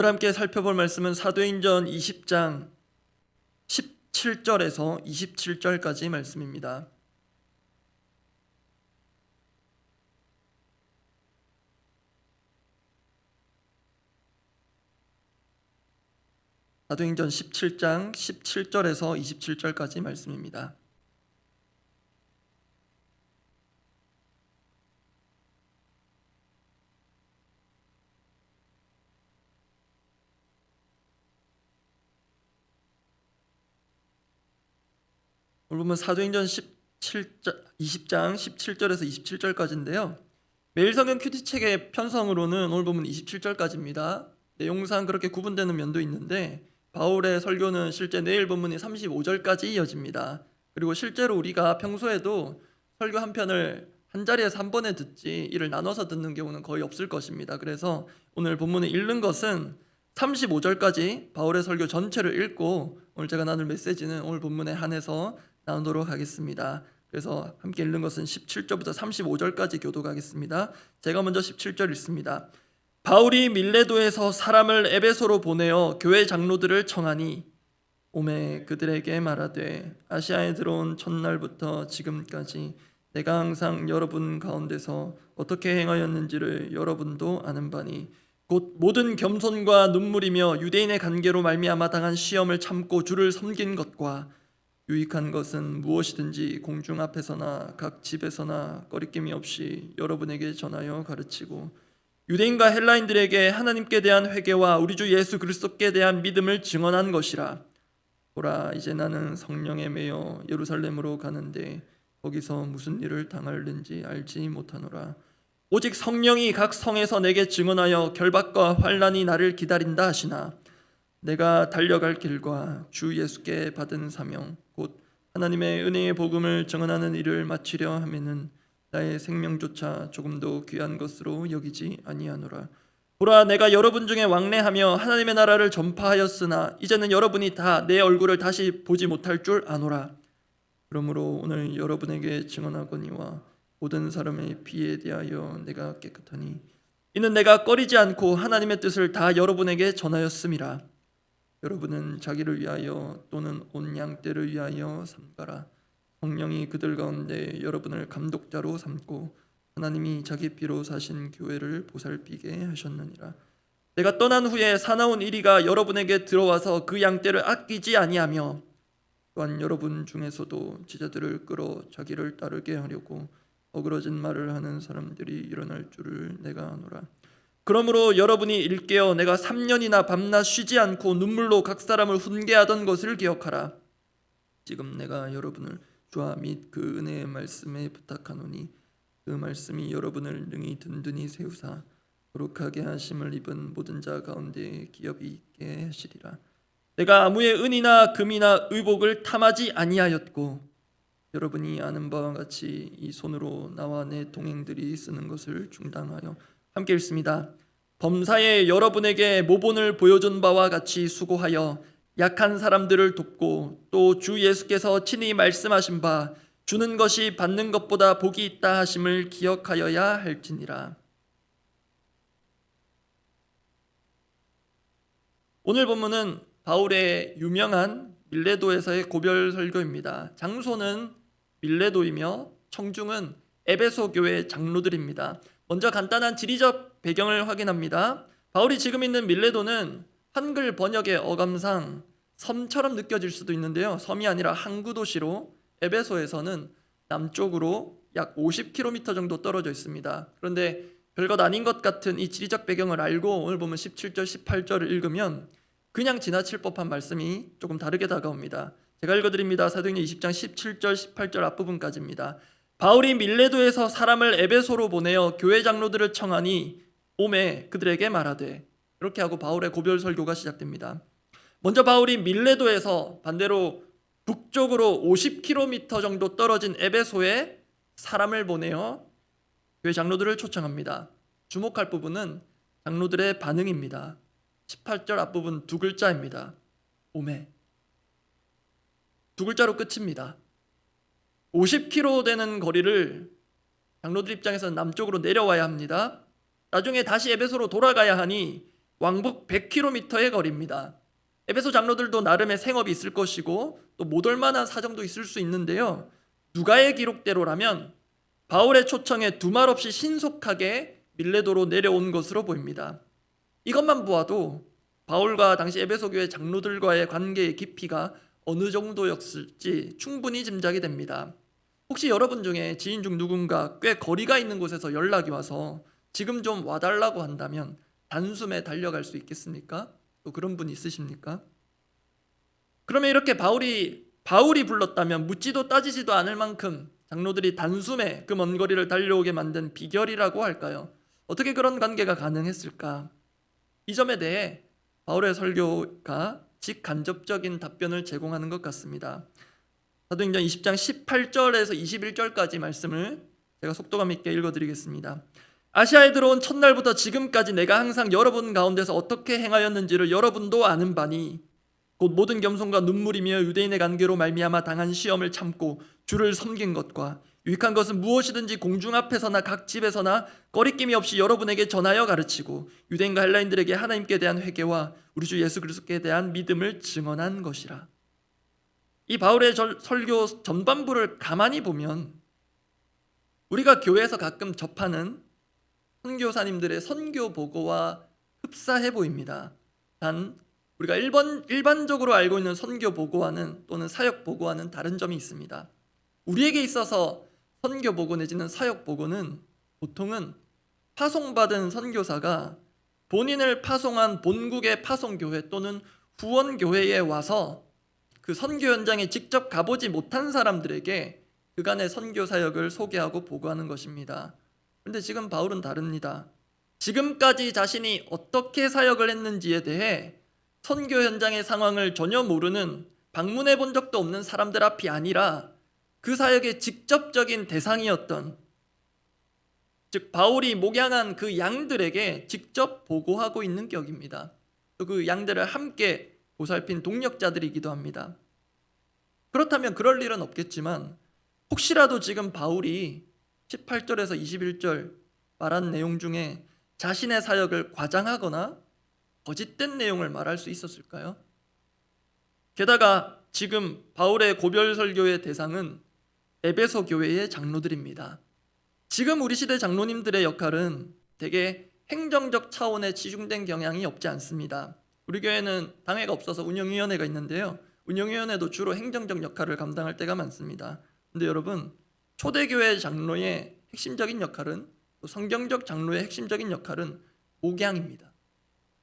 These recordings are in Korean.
오늘 함께 살펴볼 말씀은 사도행전 20장 17절에서 27절까지 말씀입니다. 사도행전 17장 17절에서 27절까지 말씀입니다. 오늘 보면 사도행전 20장 17절에서 27절까지인데요. 매일성경 큐티책의 편성으로는 오늘 보면 27절까지입니다. 내용상 그렇게 구분되는 면도 있는데 바울의 설교는 실제 내일 본문이 35절까지 이어집니다. 그리고 실제로 우리가 평소에도 설교 한 편을 한 자리에서 한 번에 듣지 이를 나눠서 듣는 경우는 거의 없을 것입니다. 그래서 오늘 본문을 읽는 것은 35절까지 바울의 설교 전체를 읽고 오늘 제가 나눌 메시지는 오늘 본문에 한해서 나누도록 하겠습니다. 그래서 함께 읽는 것은 17절부터 35절까지 교독하겠습니다. 제가 먼저 17절 읽습니다. 바울이 밀레도에서 사람을 에베소로 보내어 교회 장로들을 청하니 오매 그들에게 말하되 아시아에 들어온 첫날부터 지금까지 내가 항상 여러분 가운데서 어떻게 행하였는지를 여러분도 아는 바니 곧 모든 겸손과 눈물이며 유대인의 관계로 말미암아 당한 시험을 참고 주를 섬긴 것과 유익한 것은 무엇이든지 공중 앞에서나 각 집에서나 거리낌이 없이 여러분에게 전하여 가르치고 유대인과 헬라인들에게 하나님께 대한 회개와 우리 주 예수 그리스도께 대한 믿음을 증언한 것이라. 보라, 이제 나는 성령에 매여 예루살렘으로 가는데 거기서 무슨 일을 당할는지 알지 못하노라. 오직 성령이 각 성에서 내게 증언하여 결박과 환난이 나를 기다린다 하시나 내가 달려갈 길과 주 예수께 받은 사명 곧 하나님의 은혜의 복음을 증언하는 일을 마치려 하면은 나의 생명조차 조금도 귀한 것으로 여기지 아니하노라. 보라, 내가 여러분 중에 왕래하며 하나님의 나라를 전파하였으나 이제는 여러분이 다 내 얼굴을 다시 보지 못할 줄 아노라. 그러므로 오늘 여러분에게 증언하거니와 모든 사람의 피에 대하여 내가 깨끗하니 이는 내가 꺼리지 않고 하나님의 뜻을 다 여러분에게 전하였음이라. 여러분은 자기를 위하여 또는 온 양떼를 위하여 삼가라. 성령이 그들 가운데 여러분을 감독자로 삼고 하나님이 자기 피로 사신 교회를 보살피게 하셨느니라. 내가 떠난 후에 사나운 이리가 여러분에게 들어와서 그 양떼를 아끼지 아니하며 또한 여러분 중에서도 지자들을 끌어 자기를 따르게 하려고 어그러진 말을 하는 사람들이 일어날 줄을 내가 아노라. 그러므로 여러분이 일깨어 내가 3년이나 밤낮 쉬지 않고 눈물로 각 사람을 훈계하던 것을 기억하라. 지금 내가 여러분을 주와 및 그 은혜의 말씀에 부탁하노니 그 말씀이 여러분을 능히 든든히 세우사 거룩하게 하심을 입은 모든 자 가운데 기업이 있게 하시리라. 내가 아무의 은이나 금이나 의복을 탐하지 아니하였고 여러분이 아는 바와 같이 이 손으로 나와 내 동행들이 쓰는 것을 중단하여 함께 읽습니다. 범사에 여러분에게 모본을 보여준 바와 같이 수고하여 약한 사람들을 돕고 또 주 예수께서 친히 말씀하신 바 주는 것이 받는 것보다 복이 있다 하심을 기억하여야 할지니라. 오늘 본문은 바울의 유명한 밀레도에서의 고별 설교입니다. 장소는 밀레도이며 청중은 에베소 교회 장로들입니다. 먼저 간단한 지리적 배경을 확인합니다. 바울이 지금 있는 밀레도는 한글 번역의 어감상 섬처럼 느껴질 수도 있는데요. 섬이 아니라 항구 도시로 에베소에서는 남쪽으로 약 50km 정도 떨어져 있습니다. 그런데 별것 아닌 것 같은 이 지리적 배경을 알고 오늘 보면 17절, 18절을 읽으면 그냥 지나칠 법한 말씀이 조금 다르게 다가옵니다. 제가 읽어드립니다. 사도행전 20장 17절, 18절 앞부분까지입니다. 바울이 밀레도에서 사람을 에베소로 보내어 교회 장로들을 청하니 오매 그들에게 말하되, 이렇게 하고 바울의 고별 설교가 시작됩니다. 먼저 바울이 밀레도에서 반대로 북쪽으로 50km 정도 떨어진 에베소에 사람을 보내어 교회 장로들을 초청합니다. 주목할 부분은 장로들의 반응입니다. 18절 앞부분 두 글자입니다. 오매. 두 글자로 끝입니다. 50km 되는 거리를 장로들 입장에서는 남쪽으로 내려와야 합니다. 나중에 다시 에베소로 돌아가야 하니 왕복 100km의 거리입니다. 에베소 장로들도 나름의 생업이 있을 것이고 또 못 올 만한 사정도 있을 수 있는데요. 누가의 기록대로라면 바울의 초청에 두말 없이 신속하게 밀레도로 내려온 것으로 보입니다. 이것만 보아도 바울과 당시 에베소 교회 장로들과의 관계의 깊이가 어느 정도였을지 충분히 짐작이 됩니다. 혹시 여러분 중에 지인 중 누군가 꽤 거리가 있는 곳에서 연락이 와서 지금 좀 와달라고 한다면 단숨에 달려갈 수 있겠습니까? 또 그런 분 있으십니까? 그러면 이렇게 바울이 불렀다면 묻지도 따지지도 않을 만큼 장로들이 단숨에 그 먼 거리를 달려오게 만든 비결이라고 할까요? 어떻게 그런 관계가 가능했을까? 이 점에 대해 바울의 설교가 직간접적인 답변을 제공하는 것 같습니다. 사도행전 20장 18절에서 21절까지 말씀을 제가 속도감 있게 읽어드리겠습니다. 아시아에 들어온 첫날부터 지금까지 내가 항상 여러분 가운데서 어떻게 행하였는지를 여러분도 아는 바니 곧 모든 겸손과 눈물이며 유대인의 간계로 말미암아 당한 시험을 참고 주를 섬긴 것과 유익한 것은 무엇이든지 공중 앞에서나 각 집에서나 거리낌이 없이 여러분에게 전하여 가르치고 유대인과 헬라인들에게 하나님께 대한 회개와 우리 주 예수 그리스도께 대한 믿음을 증언한 것이라. 이 바울의 설교 전반부를 가만히 보면 우리가 교회에서 가끔 접하는 선교사님들의 선교 보고와 흡사해 보입니다. 단 우리가 일반적으로 알고 있는 선교 보고와는 또는 사역 보고와는 다른 점이 있습니다. 우리에게 있어서 선교 보고 내지는 사역 보고는 보통은 파송받은 선교사가 본인을 파송한 본국의 파송교회 또는 후원교회에 와서 그 선교 현장에 직접 가보지 못한 사람들에게 그간의 선교 사역을 소개하고 보고하는 것입니다. 그런데 지금 바울은 다릅니다. 지금까지 자신이 어떻게 사역을 했는지에 대해 선교 현장의 상황을 전혀 모르는 방문해 본 적도 없는 사람들 앞이 아니라 그 사역의 직접적인 대상이었던, 즉 바울이 목양한 그 양들에게 직접 보고하고 있는 격입니다. 또 그 양들을 함께 보살핀 동력자들이기도 합니다. 그렇다면 그럴 일은 없겠지만 혹시라도 지금 바울이 18절에서 21절 말한 내용 중에 자신의 사역을 과장하거나 거짓된 내용을 말할 수 있었을까요? 게다가 지금 바울의 고별 설교의 대상은 에베소 교회의 장로들입니다. 지금 우리 시대 장로님들의 역할은 대개 행정적 차원에 치중된 경향이 없지 않습니다. 우리 교회는 당회가 없어서 운영위원회가 있는데요. 운영위원회도 주로 행정적 역할을 감당할 때가 많습니다. 근데 여러분, 초대교회 장로의 핵심적인 역할은, 또 성경적 장로의 핵심적인 역할은 목양입니다.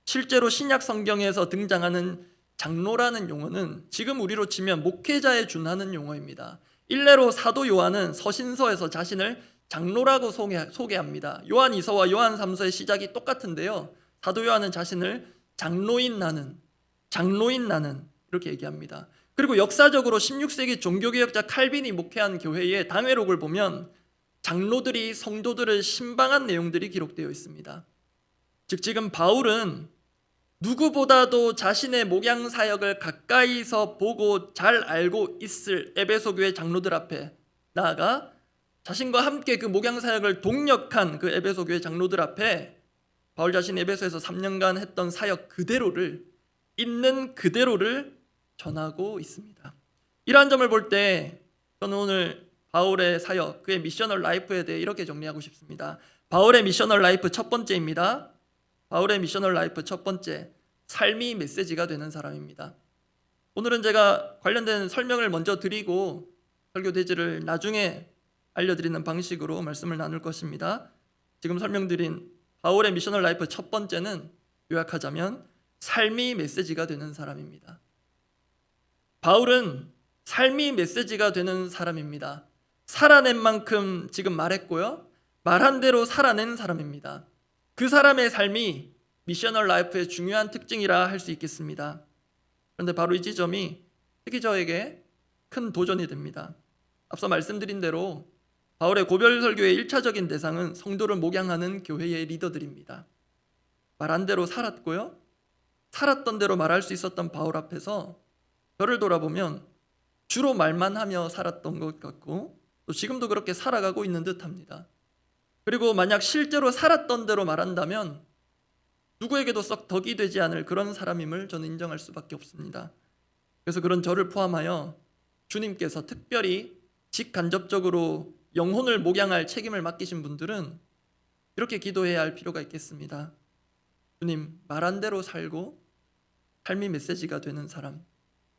실제로 신약 성경에서 등장하는 장로라는 용어는 지금 우리로 치면 목회자에 준하는 용어입니다. 일례로 사도 요한은 서신서에서 자신을 장로라고 소개합니다. 요한 2서와 요한 3서의 시작이 똑같은데요. 사도 요한은 자신을 장로인 나는 이렇게 얘기합니다. 그리고 역사적으로 16세기 종교개혁자 칼빈이 목회한 교회의 당회록을 보면 장로들이 성도들을 신방한 내용들이 기록되어 있습니다. 즉 지금 바울은 누구보다도 자신의 목양 사역을 가까이서 보고 잘 알고 있을 에베소 교회 장로들 앞에 나아가 자신과 함께 그 목양 사역을 동력한 그 에베소 교회 장로들 앞에 바울 자신이 에베소에서 3년간 했던 사역 그대로를, 있는 그대로를 전하고 있습니다. 이러한 점을 볼 때 저는 오늘 바울의 사역, 그의 미셔널 라이프에 대해 이렇게 정리하고 싶습니다. 바울의 미셔널 라이프 첫 번째입니다. 바울의 미셔널 라이프 첫 번째, 삶이 메시지가 되는 사람입니다. 오늘은 제가 관련된 설명을 먼저 드리고 설교 대지를 나중에 알려드리는 방식으로 말씀을 나눌 것입니다. 지금 설명드린 바울의 미셔널 라이프 첫 번째는 요약하자면 삶이 메시지가 되는 사람입니다. 바울은 삶이 메시지가 되는 사람입니다. 살아낸 만큼 지금 말했고요, 말한 대로 살아낸 사람입니다. 그 사람의 삶이 미셔널 라이프의 중요한 특징이라 할 수 있겠습니다. 그런데 바로 이 지점이 특히 저에게 큰 도전이 됩니다. 앞서 말씀드린 대로 바울의 고별 설교의 1차적인 대상은 성도를 목양하는 교회의 리더들입니다. 말한 대로 살았고요, 살았던 대로 말할 수 있었던 바울 앞에서 저를 돌아보면 주로 말만 하며 살았던 것 같고 또 지금도 그렇게 살아가고 있는 듯합니다. 그리고 만약 실제로 살았던 대로 말한다면 누구에게도 썩 덕이 되지 않을 그런 사람임을 저는 인정할 수밖에 없습니다. 그래서 그런 저를 포함하여 주님께서 특별히 직간접적으로 영혼을 목양할 책임을 맡기신 분들은 이렇게 기도해야 할 필요가 있겠습니다. 주님, 말한 대로 살고 삶이 메시지가 되는 사람,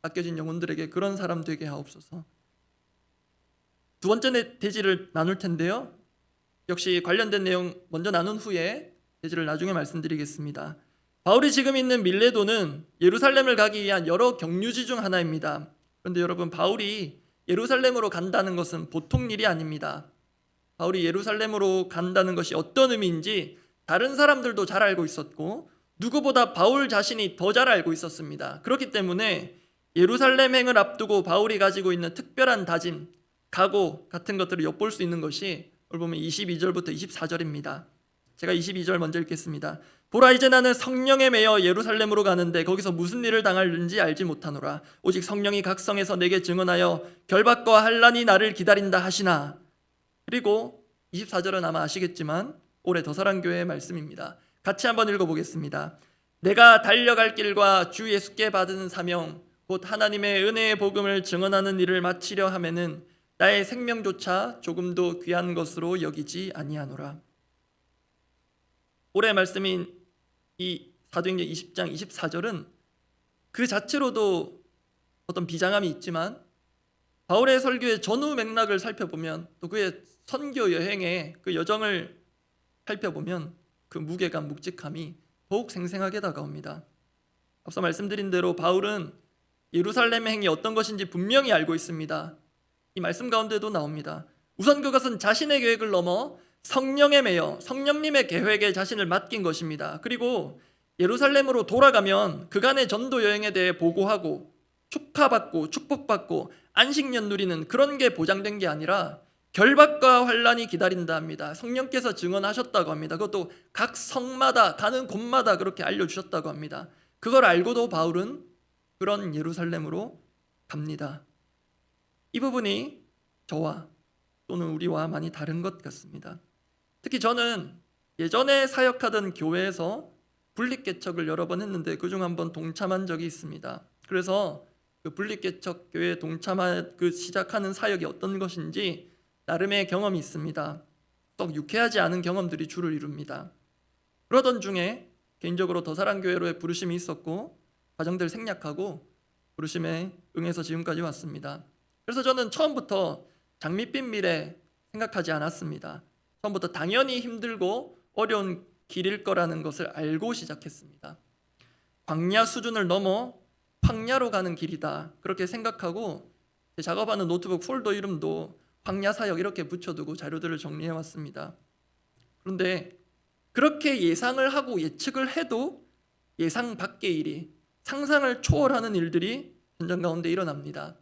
맡겨진 영혼들에게 그런 사람 되게 하옵소서. 두 번째 대지를 나눌 텐데요, 역시 관련된 내용 먼저 나눈 후에 대지를 나중에 말씀드리겠습니다. 바울이 지금 있는 밀레도는 예루살렘을 가기 위한 여러 경유지 중 하나입니다. 그런데 여러분, 바울이 예루살렘으로 간다는 것은 보통 일이 아닙니다. 바울이 예루살렘으으로 간다는 것이 어떤 의미인지 다른 사람들도 잘 알고 있었고 누구보다 바울 자신이 더 잘 알고 있었습니다. 그렇기 때문에 예루살렘 행을 앞두고 바울이 가지고 있는 특별한 다짐, 각오 같은 것들을 엿볼 수 있는 것이 오늘 보면 22절부터 24절입니다. 제가 22절 먼저 읽겠습니다. 보라, 이제 나는 성령에 매여 예루살렘으로 가는데 거기서 무슨 일을 당할는지 알지 못하노라. 오직 성령이 각 성에서 내게 증언하여 결박과 환난이 나를 기다린다 하시나. 그리고 24절은 아마 아시겠지만 올해 더사랑교회의 말씀입니다. 같이 한번 읽어보겠습니다. 내가 달려갈 길과 주 예수께 받은 사명 곧 하나님의 은혜의 복음을 증언하는 일을 마치려 하면은 나의 생명조차 조금도 귀한 것으로 여기지 아니하노라. 올해 말씀인 이 사도행전 20장 24절은 그 자체로도 어떤 비장함이 있지만 바울의 설교의 전후 맥락을 살펴보면 또 그의 선교 여행의 그 여정을 살펴보면 그 무게감, 묵직함이 더욱 생생하게 다가옵니다. 앞서 말씀드린 대로 바울은 예루살렘의 행이 어떤 것인지 분명히 알고 있습니다. 이 말씀 가운데도 나옵니다. 우선 그것은 자신의 계획을 넘어 성령에 매여 성령님의 계획에 자신을 맡긴 것입니다. 그리고 예루살렘으로 돌아가면 그간의 전도 여행에 대해 보고하고 축하받고 축복받고 안식년 누리는 그런 게 보장된 게 아니라 결박과 환난이 기다린다 합니다. 성령께서 증언하셨다고 합니다. 그것도 각 성마다 가는 곳마다 그렇게 알려주셨다고 합니다. 그걸 알고도 바울은 그런 예루살렘으로 갑니다. 이 부분이 저와 또는 우리와 많이 다른 것 같습니다. 특히 저는 예전에 사역하던 교회에서 분립개척을 여러 번 했는데 그중 한 번 동참한 적이 있습니다. 그래서 그 분립개척 교회에 동참한 그 시작하는 사역이 어떤 것인지 나름의 경험이 있습니다. 썩 유쾌하지 않은 경험들이 주를 이룹니다. 그러던 중에 개인적으로 더사랑교회로의 부르심이 있었고 과정들 생략하고 부르심에 응해서 지금까지 왔습니다. 그래서 저는 처음부터 장밋빛 미래 생각하지 않았습니다. 처음부터 당연히 힘들고 어려운 길일 거라는 것을 알고 시작했습니다. 광야 수준을 넘어 황야로 가는 길이다 그렇게 생각하고 작업하는 노트북 폴더 이름도 황야 사역 이렇게 붙여두고 자료들을 정리해 왔습니다. 그런데 그렇게 예상을 하고 예측을 해도 예상 밖의 일이, 상상을 초월하는 일들이 현장 가운데 일어납니다.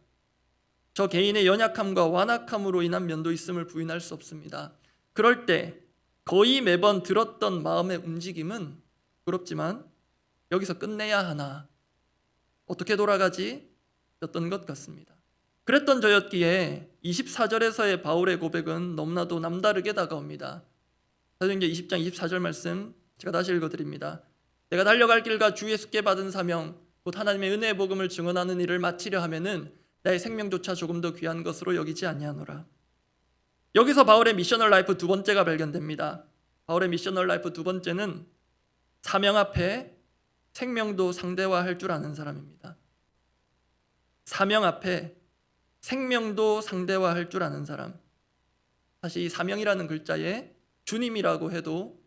저 개인의 연약함과 완악함으로 인한 면도 있음을 부인할 수 없습니다. 그럴 때 거의 매번 들었던 마음의 움직임은 부럽지만 여기서 끝내야 하나, 어떻게 돌아가지? 였던 것 같습니다. 그랬던 저였기에 24절에서의 바울의 고백은 너무나도 남다르게 다가옵니다. 사도행전 20장 24절 말씀 제가 다시 읽어드립니다. 내가 달려갈 길과 주 예수께 받은 사명 곧 하나님의 은혜의 복음을 증언하는 일을 마치려 하면은 나의 생명조차 조금 더 귀한 것으로 여기지 아니하노라. 여기서 바울의 미셔널 라이프 두 번째가 발견됩니다. 바울의 미셔널 라이프 두 번째는 사명 앞에 생명도 상대화할 줄 아는 사람입니다. 사명 앞에 생명도 상대화할 줄 아는 사람. 사실 이 사명이라는 글자에 주님이라고 해도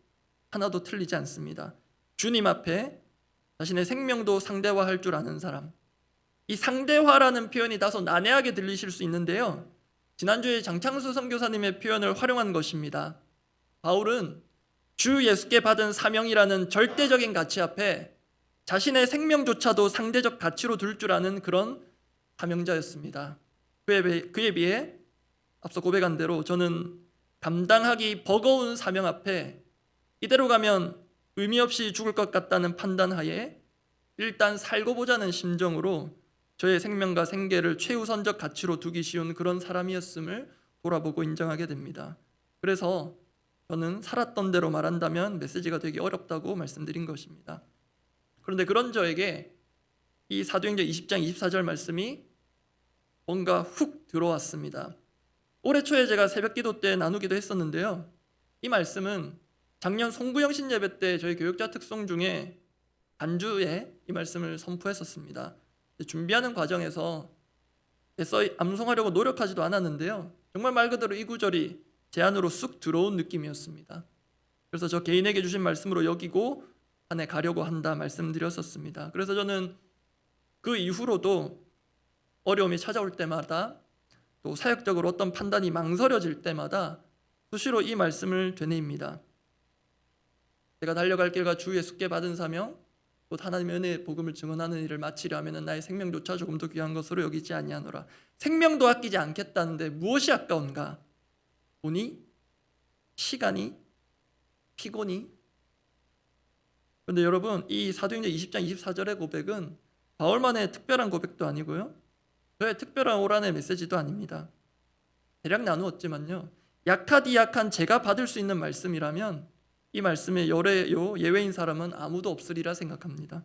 하나도 틀리지 않습니다. 주님 앞에 자신의 생명도 상대화할 줄 아는 사람. 이 상대화라는 표현이 다소 난해하게 들리실 수 있는데요, 지난주에 장창수 선교사님의 표현을 활용한 것입니다. 바울은 주 예수께 받은 사명이라는 절대적인 가치 앞에 자신의 생명조차도 상대적 가치로 둘 줄 아는 그런 사명자였습니다. 그에 비해 앞서 고백한 대로 저는 감당하기 버거운 사명 앞에 이대로 가면 의미 없이 죽을 것 같다는 판단하에 일단 살고 보자는 심정으로 저의 생명과 생계를 최우선적 가치로 두기 쉬운 그런 사람이었음을 돌아보고 인정하게 됩니다. 그래서 저는 살았던 대로 말한다면 메시지가 되기 어렵다고 말씀드린 것입니다. 그런데 그런 저에게 이 사도행전 20장 24절 말씀이 뭔가 훅 들어왔습니다. 올해 초에 제가 새벽기도 때 나누기도 했었는데요. 이 말씀은 작년 송구영신 예배 때 저희 교육자 특송 중에 간주에 이 말씀을 선포했었습니다. 준비하는 과정에서 애써 암송하려고 노력하지도 않았는데요. 정말 말 그대로 이 구절이 제 안으로 쑥 들어온 느낌이었습니다. 그래서 저 개인에게 주신 말씀으로 여기고 한 해 가려고 한다 말씀드렸었습니다. 그래서 저는 그 이후로도 어려움이 찾아올 때마다 또 사역적으로 어떤 판단이 망설여질 때마다 수시로 이 말씀을 되뇌입니다. 내가 달려갈 길과 주 예수께 받은 사명 곧 하나님의 은혜의 복음을 증언하는 일을 마치려 하면 나의 생명조차 조금 더 귀한 것으로 여기지 아니하노라. 생명도 아끼지 않겠다는데 무엇이 아까운가? 돈이? 시간이? 피곤이? 그런데 여러분, 이 사도행전 20장 24절의 고백은 바울만의 특별한 고백도 아니고요, 저의 특별한 오란의 메시지도 아닙니다. 대략 나누었지만요, 약하디 약한 제가 받을 수 있는 말씀이라면 이 말씀의 예외인 사람은 아무도 없으리라 생각합니다.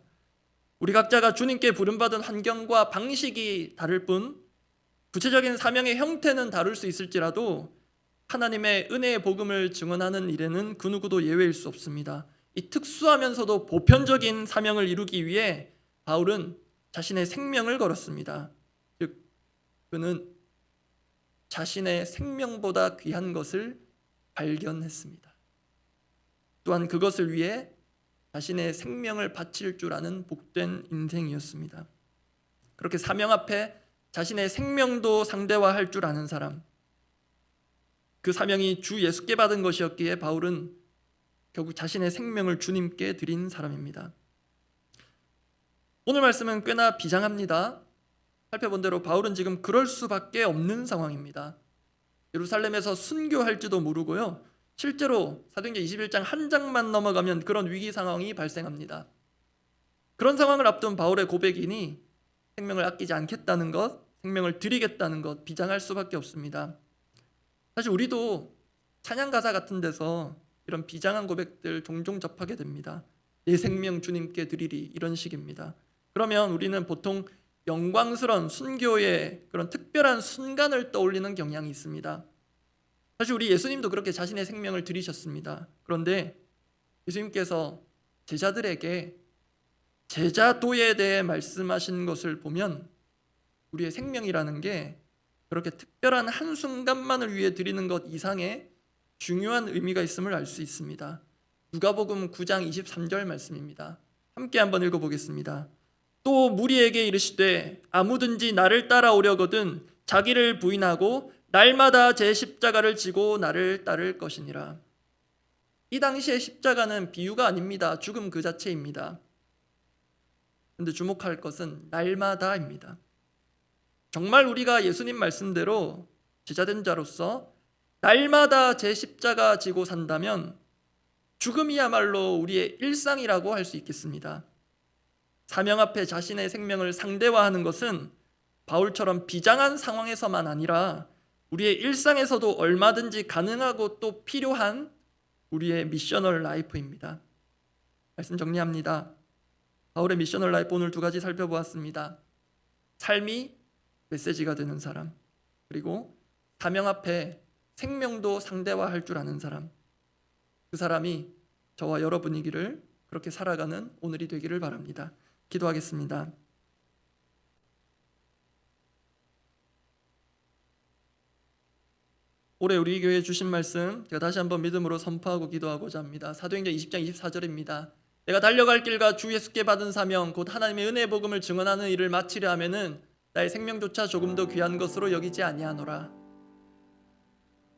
우리 각자가 주님께 부름받은 환경과 방식이 다를 뿐 구체적인 사명의 형태는 다를 수 있을지라도 하나님의 은혜의 복음을 증언하는 일에는 그 누구도 예외일 수 없습니다. 이 특수하면서도 보편적인 사명을 이루기 위해 바울은 자신의 생명을 걸었습니다. 즉 그는 자신의 생명보다 귀한 것을 발견했습니다. 또한 그것을 위해 자신의 생명을 바칠 줄 아는 복된 인생이었습니다. 그렇게 사명 앞에 자신의 생명도 상대화할 줄 아는 사람, 그 사명이 주 예수께 받은 것이었기에 바울은 결국 자신의 생명을 주님께 드린 사람입니다. 오늘 말씀은 꽤나 비장합니다. 살펴본 대로 바울은 지금 그럴 수밖에 없는 상황입니다. 예루살렘에서 순교할지도 모르고요, 실제로 사도행전 21장 한 장만 넘어가면 그런 위기 상황이 발생합니다. 그런 상황을 앞둔 바울의 고백이니 생명을 아끼지 않겠다는 것, 생명을 드리겠다는 것, 비장할 수밖에 없습니다. 사실 우리도 찬양 가사 같은 데서 이런 비장한 고백들 종종 접하게 됩니다. 내 생명 주님께 드리리, 이런 식입니다. 그러면 우리는 보통 영광스러운 순교의 그런 특별한 순간을 떠올리는 경향이 있습니다. 사실 우리 예수님도 그렇게 자신의 생명을 드리셨습니다. 그런데 예수님께서 제자들에게 제자도에 대해 말씀하신 것을 보면 우리의 생명이라는 게 그렇게 특별한 한순간만을 위해 드리는 것 이상의 중요한 의미가 있음을 알 수 있습니다. 누가복음 9장 23절 말씀입니다. 함께 한번 읽어보겠습니다. 또 무리에게 이르시되 아무든지 나를 따라오려거든 자기를 부인하고 날마다 제 십자가를 지고 나를 따를 것이니라. 이 당시의 십자가는 비유가 아닙니다. 죽음 그 자체입니다. 그런데 주목할 것은 날마다입니다. 정말 우리가 예수님 말씀대로 제자된 자로서 날마다 제 십자가 지고 산다면 죽음이야말로 우리의 일상이라고 할 수 있겠습니다. 사명 앞에 자신의 생명을 상대화하는 것은 바울처럼 비장한 상황에서만 아니라 우리의 일상에서도 얼마든지 가능하고 또 필요한 우리의 미셔널 라이프입니다. 말씀 정리합니다. 바울의 미셔널 라이프 오늘 두 가지 살펴보았습니다. 삶이 메시지가 되는 사람, 그리고 사명 앞에 생명도 상대화할 줄 아는 사람, 그 사람이 저와 여러분이기를, 그렇게 살아가는 오늘이 되기를 바랍니다. 기도하겠습니다. 올해 우리 교회에 주신 말씀 제가 다시 한번 믿음으로 선포하고 기도하고자 합니다. 사도행전 20장 24절입니다. 내가 달려갈 길과 주 예수께 받은 사명 곧 하나님의 은혜의 복음을 증언하는 일을 마치려 하면은 나의 생명조차 조금 더 귀한 것으로 여기지 아니하노라.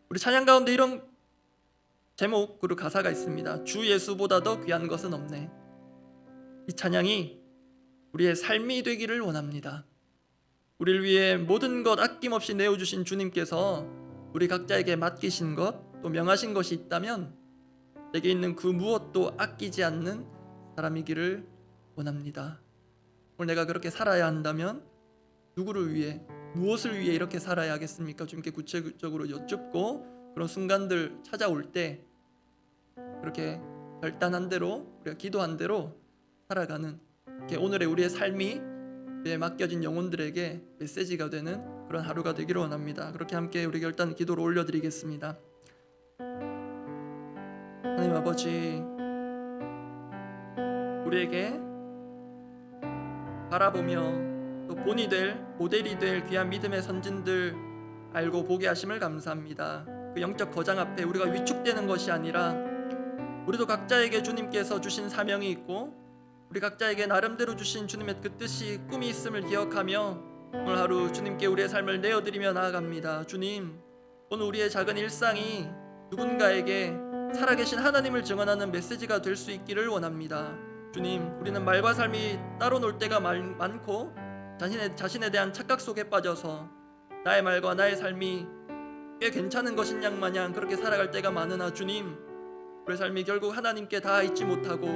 우리 찬양 가운데 이런 제목 그리고 가사가 있습니다. 주 예수보다 더 귀한 것은 없네. 이 찬양이 우리의 삶이 되기를 원합니다. 우리를 위해 모든 것 아낌없이 내어주신 주님께서 우리 각자에게 맡기신 것, 또 명하신 것이 있다면 내게 있는 그 무엇도 아끼지 않는 사람이기를 원합니다. 오늘 내가 그렇게 살아야 한다면 누구를 위해, 무엇을 위해 이렇게 살아야 하겠습니까? 주님께 구체적으로 여쭙고 그런 순간들 찾아올 때 그렇게 결단한 대로 우리가 기도한 대로 살아가는 이렇게 오늘의 우리의 삶이 우리의 맡겨진 영혼들에게 메시지가 되는 그런 하루가 되기를 원합니다. 그렇게 함께 우리 결단 기도로 올려드리겠습니다. 하나님 아버지, 우리에게 바라보며 또 본이 될 모델이 될 귀한 믿음의 선진들 알고 보게 하심을 감사합니다. 그 영적 거장 앞에 우리가 위축되는 것이 아니라 우리도 각자에게 주님께서 주신 사명이 있고 우리 각자에게 나름대로 주신 주님의 그 뜻이 꿈이 있음을 기억하며 오늘 하루 주님께 우리의 삶을 내어드리며 나아갑니다. 주님, 오늘 우리의 작은 일상이 누군가에게 살아계신 하나님을 증언하는 메시지가 될 수 있기를 원합니다. 주님, 우리는 말과 삶이 따로 놀 때가 많고 자신에 대한 착각 속에 빠져서 나의 말과 나의 삶이 꽤 괜찮은 것인 양 마냥 그렇게 살아갈 때가 많으나 주님, 우리의 삶이 결국 하나님께 닿아 있지 못하고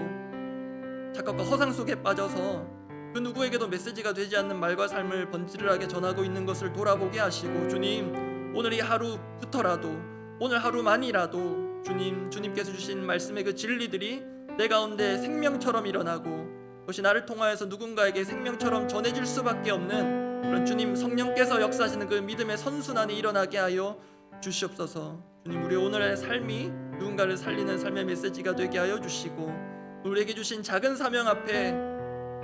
착각과 허상 속에 빠져서 그 누구에게도 메시지가 되지 않는 말과 삶을 번지르르하게 전하고 있는 것을 돌아보게 하시고 주님, 오늘 이 하루부터라도 오늘 하루만이라도 주님께서 주신 말씀의 그 진리들이 내 가운데 생명처럼 일어나고 그것이 나를 통하여서 누군가에게 생명처럼 전해질 수밖에 없는 그런 주님 성령께서 역사하시는 그 믿음의 선순환이 일어나게 하여 주시옵소서. 주님, 우리 오늘의 삶이 누군가를 살리는 삶의 메시지가 되게 하여 주시고 우리에게 주신 작은 사명 앞에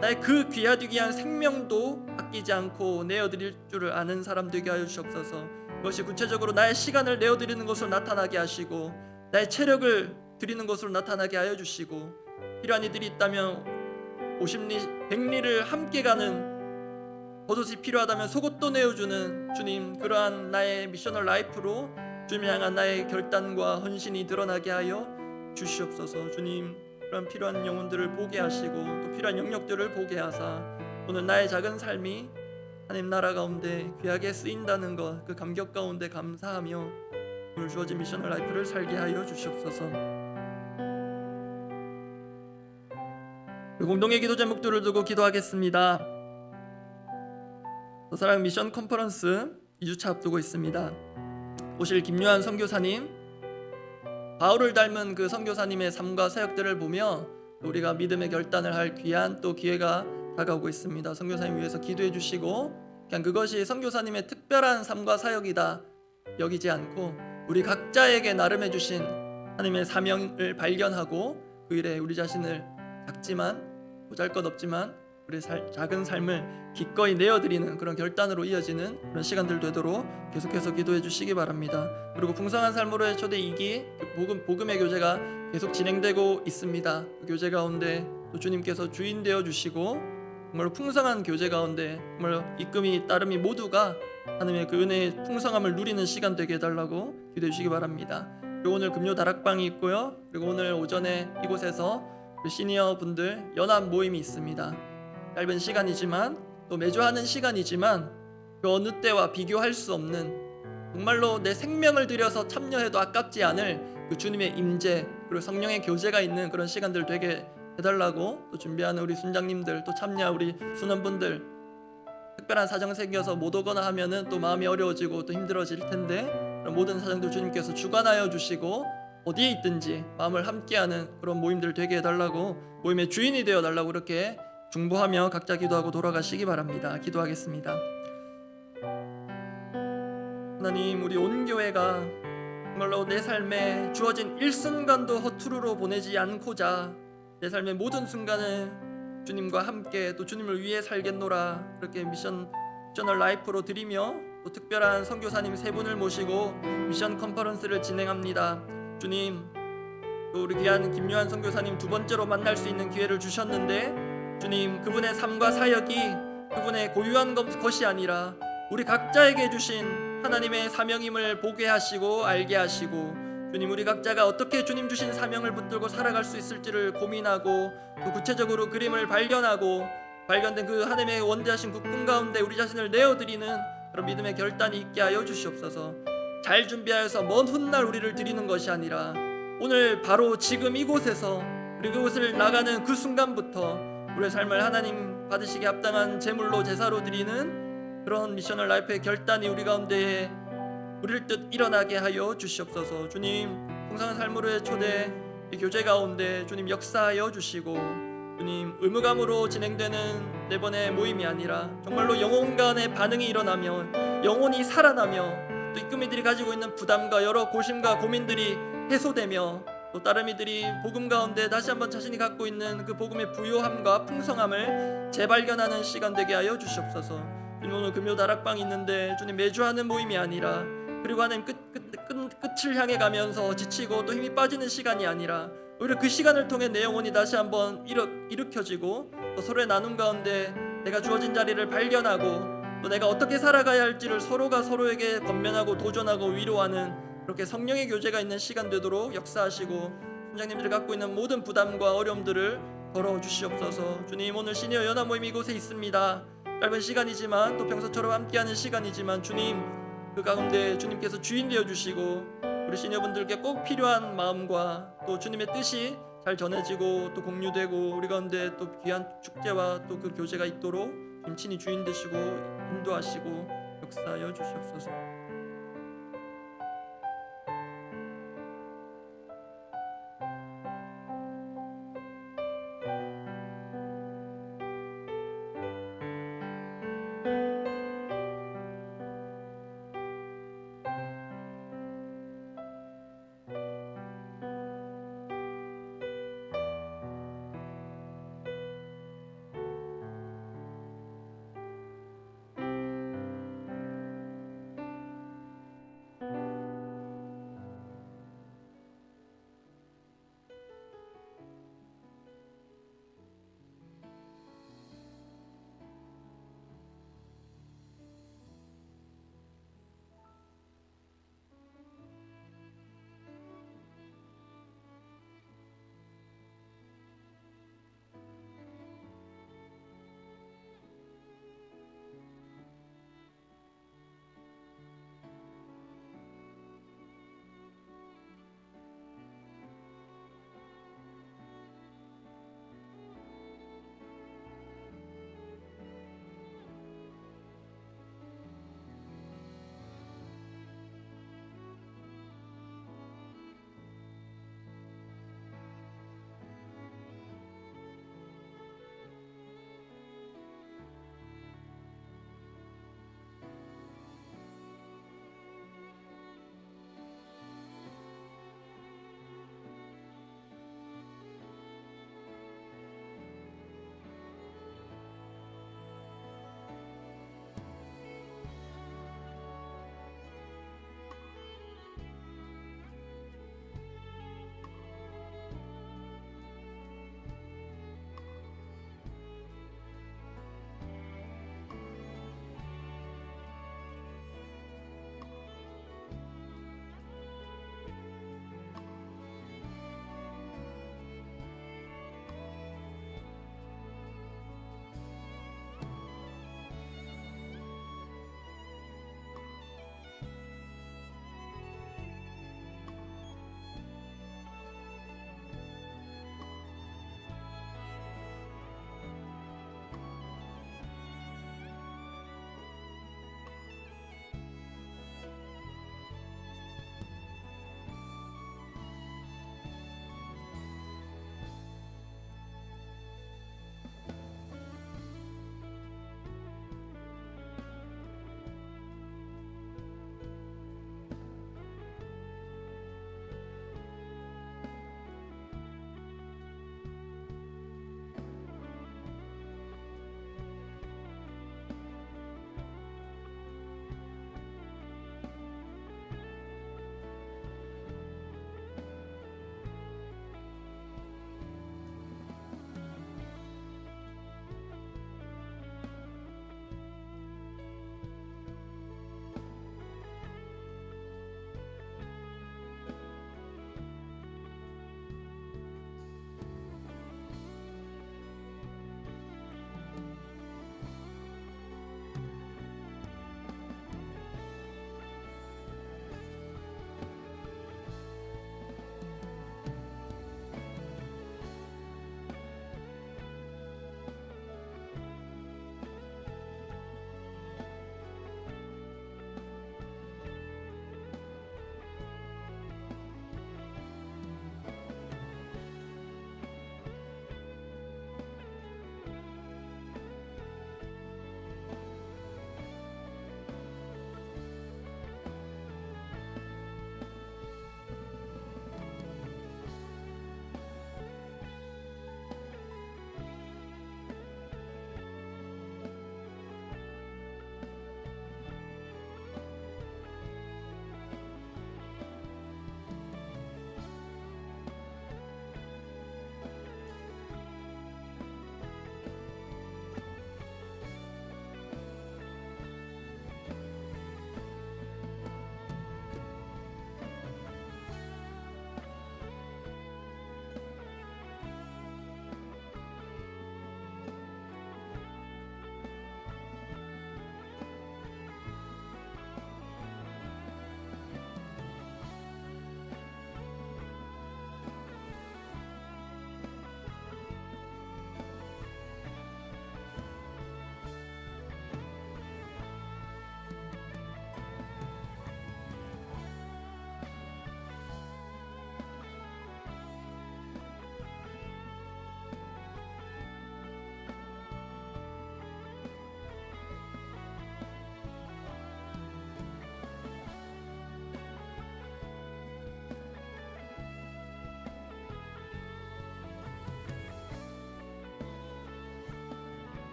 나의 그 귀하디귀한 생명도 아끼지 않고 내어드릴 줄을 아는 사람 되게 하여 주시옵소서. 그것이 구체적으로 나의 시간을 내어드리는 것으로 나타나게 하시고 나의 체력을 드리는 것으로 나타나게 하여 주시고 필요한 이들이 있다면 50리 100리를 함께 가는 버섯이 필요하다면 속옷도 내어주는 주님, 그러한 나의 미셔널 라이프로 주님을 향한 나의 결단과 헌신이 드러나게 하여 주시옵소서. 주님, 그런 필요한 영혼들을 보게 하시고 또 필요한 영역들을 보게 하사 오늘 나의 작은 삶이 하나님 나라 가운데 귀하게 쓰인다는 것, 그 감격 가운데 감사하며 오늘 주어진 미셔널 라이프를 살게 하여 주시옵소서. 공동의 기도 제목들을 두고 기도하겠습니다. 사랑 미션 컨퍼런스 2주차 앞두고 있습니다. 오실 김요한 선교사님, 바울을 닮은 그 선교사님의 삶과 사역들을 보며 우리가 믿음의 결단을 할 귀한 또 기회가 다가오고 있습니다. 선교사님 위해서 기도해 주시고 그냥 그것이 선교사님의 특별한 삶과 사역이다 여기지 않고 우리 각자에게 나름해 주신 하나님의 사명을 발견하고 그 일에 우리 자신을 작지만 보잘것없지만 우리 작은 삶을 기꺼이 내어드리는 그런 결단으로 이어지는 그런 시간들 되도록 계속해서 기도해 주시기 바랍니다. 그리고 풍성한 삶으로의 초대 2기 복음의 교제가 계속 진행되고 있습니다. 그 교제 가운데 또 주님께서 주인 되어 주시고 정말 풍성한 교제 가운데 정말 이끔이 따름이 모두가 하나님의 그 은혜의 풍성함을 누리는 시간 되게 해달라고 기도해 주시기 바랍니다. 그리고 오늘 금요 다락방이 있고요. 그리고 오늘 오전에 이곳에서 시니어 분들 연합 모임이 있습니다. 짧은 시간이지만 또 매주 하는 시간이지만 그 어느 때와 비교할 수 없는 정말로 내 생명을 들여서 참여해도 아깝지 않을 그 주님의 임재 그리고 성령의 교제가 있는 그런 시간들 되게 해달라고 또 준비하는 우리 순장님들 또 참여한 우리 순원분들 특별한 사정 생겨서 못 오거나 하면은 또 마음이 어려워지고 또 힘들어질 텐데 그런 모든 사정들 주님께서 주관하여 주시고 어디에 있든지 마음을 함께하는 그런 모임들 되게 해달라고 모임의 주인이 되어 달라고 그렇게 중보하며 각자 기도하고 돌아가시기 바랍니다. 기도하겠습니다. 하나님, 우리 온 교회가 정말로 내 삶에 주어진 일순간도 허투루로 보내지 않고자 내 삶의 모든 순간을 주님과 함께 또 주님을 위해 살겠노라 그렇게 미셔널 라이프로 드리며 또 특별한 선교사님 3분을 모시고 미션 컨퍼런스를 진행합니다. 주님, 또 우리 귀한 김요한 선교사님 2번째로 만날 수 있는 기회를 주셨는데 주님, 그분의 삶과 사역이 그분의 고유한 것이 아니라 우리 각자에게 주신 하나님의 사명임을 보게 하시고 알게 하시고 주님, 우리 각자가 어떻게 주님 주신 사명을 붙들고 살아갈 수 있을지를 고민하고 또 구체적으로 그림을 발견된 그 하나님의 원대하신 그 꿈 가운데 우리 자신을 내어드리는 그런 믿음의 결단이 있게 하여 주시옵소서. 잘 준비하여서 먼 훗날 우리를 드리는 것이 아니라 오늘 바로 지금 이곳에서 그리고 그곳을 나가는 그 순간부터 우리의 삶을 하나님 받으시기 합당한 제물로 제사로 드리는 그런 미셔널 라이프의 결단이 우리 가운데 우리를 뜻 일어나게 하여 주시옵소서. 주님, 풍성한 삶으로의 초대 이 교제 가운데 주님 역사하여 주시고 주님 의무감으로 진행되는 네 번의 모임이 아니라 정말로 영혼 간의 반응이 일어나며 영혼이 살아나며 또 입금이들이 가지고 있는 부담과 여러 고심과 고민들이 해소되며 또 다른 이들이 복음 가운데 다시 한번 자신이 갖고 있는 그 복음의 부요함과 풍성함을 재발견하는 시간 되게 하여 주시옵소서. 주님 오늘 금요 다락방이 있는데 주님 매주 하는 모임이 아니라 그리고 하나님 끝을 향해 가면서 지치고 또 힘이 빠지는 시간이 아니라 오히려 그 시간을 통해 내 영혼이 다시 한번 일으켜지고 또 서로의 나눔 가운데 내가 주어진 자리를 발견하고 또 내가 어떻게 살아가야 할지를 서로가 서로에게 권면하고 도전하고 위로하는 그렇게 성령의 교제가 있는 시간 되도록 역사하시고 팀장님들이 갖고 있는 모든 부담과 어려움들을 덜어주시옵소서. 주님 오늘 시니어 연합 모임 이곳에 있습니다. 짧은 시간이지만 또 평소처럼 함께하는 시간이지만 주님 그 가운데 주님께서 주인 되어주시고 우리 시니어분들께 꼭 필요한 마음과 또 주님의 뜻이 잘 전해지고 또 공유되고 우리 가운데 또 귀한 축제와 또 그 교제가 있도록 주님 친히 주인 되시고 인도하시고 역사하여 주시옵소서.